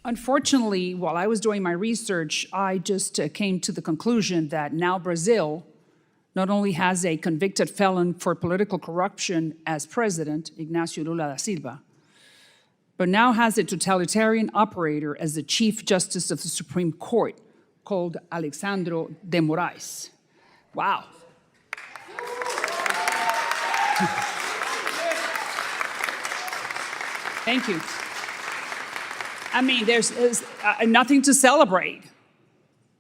Unfortunately, while I was doing my research, I just came to the conclusion that now Brazil not only has a convicted felon for political corruption as president, Ignacio Lula da Silva, but now has a totalitarian operator as the Chief Justice of the Supreme Court called Alexandre de Moraees. Wow. Thank you. I mean, there's nothing to celebrate.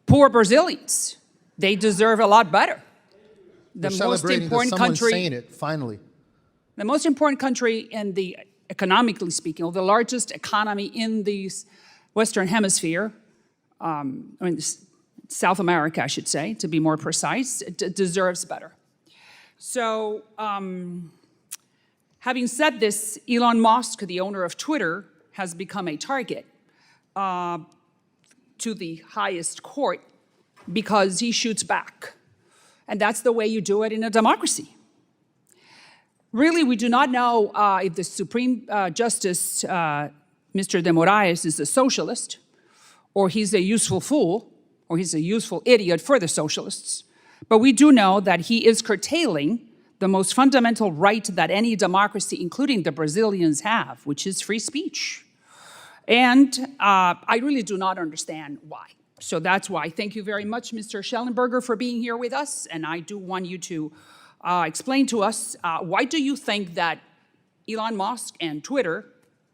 Poor Brazilians, they deserve a lot better. The most important country, saying it, finally. The most important country in the, economically speaking, or the largest economy in the Western Hemisphere, I mean, South America, I should say, to be more precise, deserves better. So, having said this, Elon Musk, the owner of Twitter, has become a target to the highest court because he shoots back. And that's the way you do it in a democracy. Really, we do not know if the Supreme Justice, Mr. de Moraees, is a socialist, or he's a useful fool, or he's a useful idiot for the socialists. But we do know that he is curtailing the most fundamental right that any democracy, including the Brazilians, have, which is free speech. And I really do not understand why. So that's why. Thank you very much, Mr. Schellenberger, for being here with us. And I do want you to explain to us, why do you think that Elon Musk and Twitter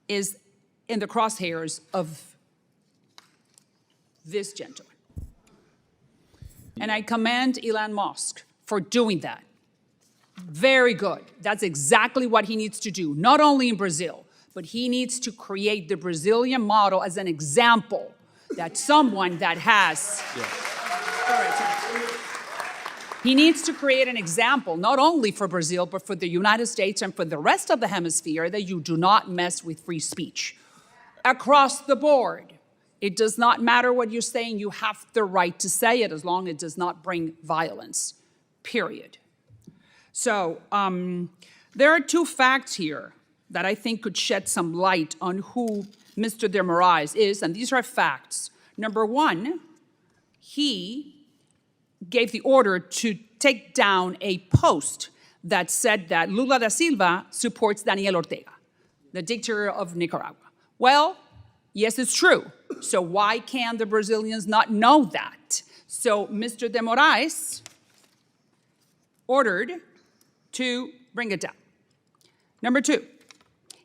is in the crosshairs of this gentleman? And I commend Elon Musk for doing that. Very good. That's exactly what he needs to do, not only in Brazil, but he needs to create the Brazilian model as an example that someone that has... He needs to create an example, not only for Brazil, but for the United States and for the rest of the hemisphere, that you do not mess with free speech. Across the board, it does not matter what you're saying, you have the right to say it as long as it does not bring violence, period. So there are two facts here that I think could shed some light on who Mr. de Moraees is, and these are facts. Number one, he gave the order to take down a post that said that Lula da Silva supports Daniel Ortega, the dictator of Nicaragua. Well, yes, it's true. So why can the Brazilians not know that? So Mr. de Moraees ordered to bring it down. Number two,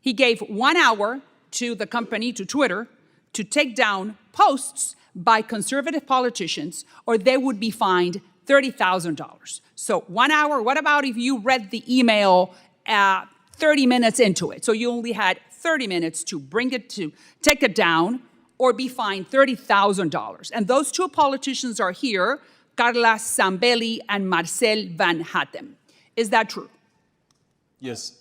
he gave 1 hour to the company, to Twitter, to take down posts by conservative politicians, or they would be fined $30,000. So 1 hour, what about if you read the email 30 minutes into it? So you only had 30 minutes to bring it to, take it down, or be fined $30,000. And those two politicians are here, Carla Zambelli and Marcel Van Hatten. Is that true? Yes.